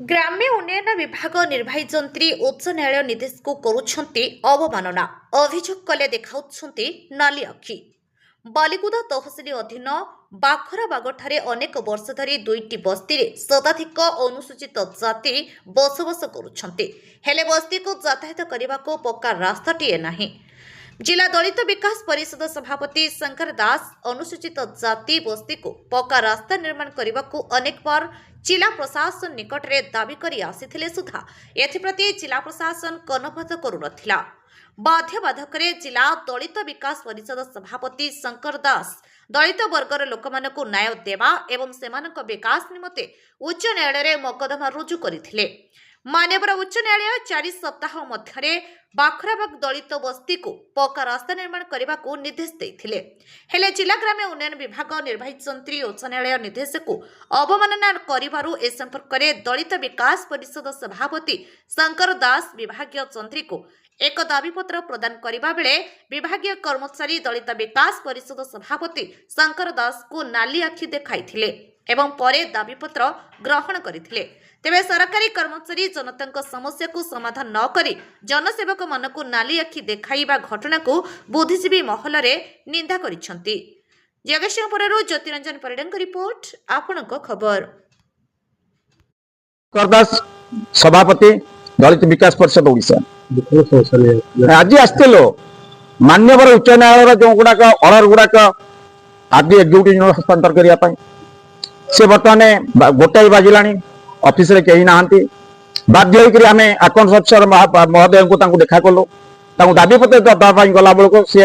ग्राम्य उन्नयन विभाग निर्वाही जंत्री उच्च न्यायालय निर्देश को करुछंती अवमानना अभियोग कले देखाउछंती नाली अखि। बालिकुदा तहसिल अधीन बाखराबागठारे अनेक वर्ष धरी दुईटी बस्ती रे शताधिक अनुसूचित जाति बसवास करुछंती। हेले बस्ती को यातायात करने पक्का रास्ताटीए नाही। जिला दलित विकास परिषद सभापति शंकर दास अनुसूचित जाति बस्ती को पक्का रास्ता निर्माण करने को अनेक बार जिला प्रशासन निकट में दाबी करी आसिथिले सुधा एथिप्रति जिला प्रशासन कर्णपात करुनथिला। बाध्यबाधकरे जिला दलित विकास परिषद सभापति शंकर दास दलित वर्गर लोकमानकु न्याय देवा एवं सेमानक विकास निमते उच्च न्यायालय मकदमा रुजु करिथिले। मान्यवर उच्च न्यायालय 4 सप्ताह मध्यरे बाखराबाग दलित बस्ती को पक्का रास्ता निर्माण करने को निर्देश देथिले। हेले जिला ग्राम्य उन्नयन विभाग निर्वाही जंत्री उच्च न्यायालय निर्देश को अवमानना करिबारु ए संपर्क में दलित विकास परिषद सभापति शंकर दास विभागीय जंत्री को एक दाबीपत्र प्रदान करने बेले विभागीय कर्मचारी दलित विकास परिषद सभापति शंकर दास को नाली आखि देखाइथिले एवं परे दाबीपत्र ग्रहण करथिले। तेबे सरकारी कर्मचारी जनता समस्या को समाधान न करी जनसेवक मानकु नाली आखि देखाइबा घटना को बुद्धिजीवी महल रे निंदा करिसंती। जगतसिंहपुररु ज्योतिरंजन परिडंक रिपोर्ट आपणक खबर। करदास सभापति दलित विकास परिषद ओडिशा आज आसलो मान्यवर उच्च न्यायालय जो गुड़ाक अर्डर गुड़ाक आज एग्जीक्यूटिव हस्तांतर करने से बर्तमान गोटाई बाजिला ऑफिस रे कहीं ना बाध्य होकर आम अकाउंट अफिसर महोदय को देखा कलु दाबीपत्र दवा गला बेलू सी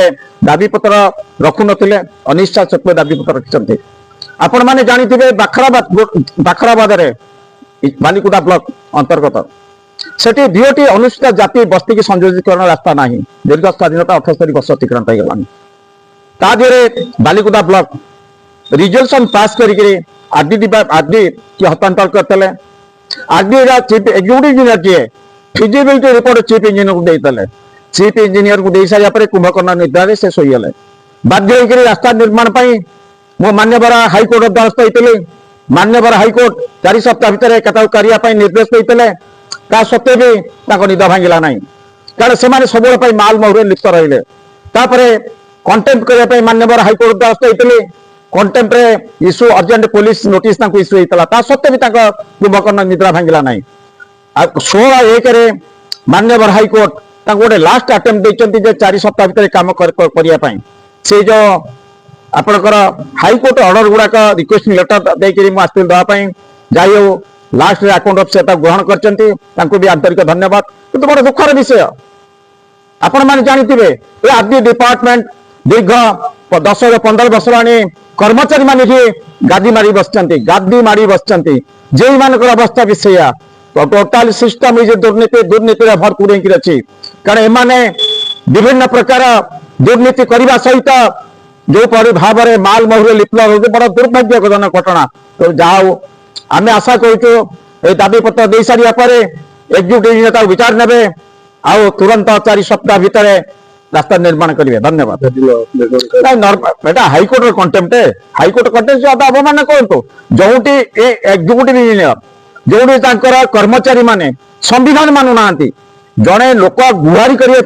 दाबीपत्र रखु नथिले अनिष्ठा सत्वे दाबीपत्र रखिंट। आपण मैंने जानी बाखराबाद बालिकुदा ब्लॉक अंतर्गत सेठी दुईटी अनुसूचित जाति बस्ती की संयोजीकरण रास्ता ना दीर्घ स्वाधीनता 78 वर्ष अतिक्रांत हो बालिकुदा ब्लॉक रिजोल्यूशन पास करके आरडी की हस्तांतर करते आरडी चीफ एग्जीक्यूटिव इंजीनियर किए फिजिबिलिटी रिपोर्ट चीफ इंजीनियर को देते चीफ इंजीनियर को दे सारे कुंभकर्ण निद्रा से शोले बाध्य होकर रास्ता निर्माण मो मान्यवर हाईकोर्ट द्वारस्थ होती मान्यवर हाईकोर्ट 4 सप्ताह भितर करने निर्देश देते ता सत्वे भी निद भांगिला ना कारण से सब माल महुरे लिप्त रही कंटेम्प्ट करने मान्यवर हाईकोर्ट द्वारस्थ होती contempt issue urgent police notice issue होता सत्वे भी कुंभकर्ण निद्रा भांगिला ना 16/1 मान्यवर हाईकोर्ट गोटे लास्ट अटेम्प्ट देते 4 सप्ताह भितर कम करने से जो आपणकर हाईकोर्ट अर्डर गुड़ाक रिक्वेस्ट लेटर देकर आसती देवाई जाइ हो लास्ट अकाउंट अफिसर ग्रहण कर भी आंतरिक धन्यवाद। किंतु बड़ा दुखर विषय आपण मैंने जानते आरडी डिपार्टमेंट दीर्घ 10-15 वर्ष आनी कर्मचारी मान गादी मारी बस जे मानकर अवस्था भी सैया तो टोटाल सिस्टम दुर्नीति भरपूर अच्छी कारण एमाने विभिन्न प्रकार दुर्नीति करने सहित जो भाव में माल महुरे लिप्त होते बड़ा दुर्भाग्यजनक घटना। तो जाओ आम आशा करूँ दाबीपत्र दे सारा पर एग्जीक्यूटिव विचार ने आउ तुरंत 4 सप्ताह भितर रास्ता निर्माण करेंगे। धन्यवाद। हाईकोर्ट कंटेम्प्ट अवमान कहतु जो एग्जीक्यूटिव इंजीनियर जो कर्मचारी माने संविधान मानुना जड़े लोक गुहारी करने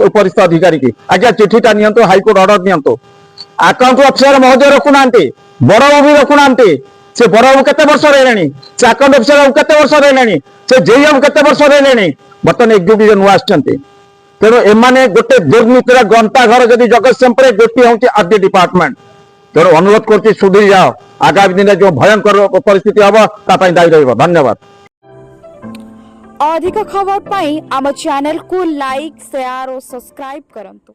उपरिस्थ अधिकारी की आज्ञा चिठीटा नियंतु हाईकोर्ट ऑर्डर नियंतु अकाउंट अफिसर महोदय रखुना बड़बाबू भी रखुना से बड़बाबू केते वर्ष रहे से अकाउंट अफिसर केते वर्ष रहे से जेईएम केते वर्ष रहे बर्तमान एग्जीक्यूटिव नुआ आसते तेणु एमाने गोटे दुर्नीतिर गंता घर जदि जगतसिंहपुर गोटे हूँ आरडी डिपार्टमेंट तेणु अनुरोध कर सुधरी जाओ आगामी दिन जो भयंकर परिस्थिति हम दायी रही। धन्यवाद। अधिक खबर पाई आम चैनल को लाइक शेयर और सब्सक्राइब करंतु।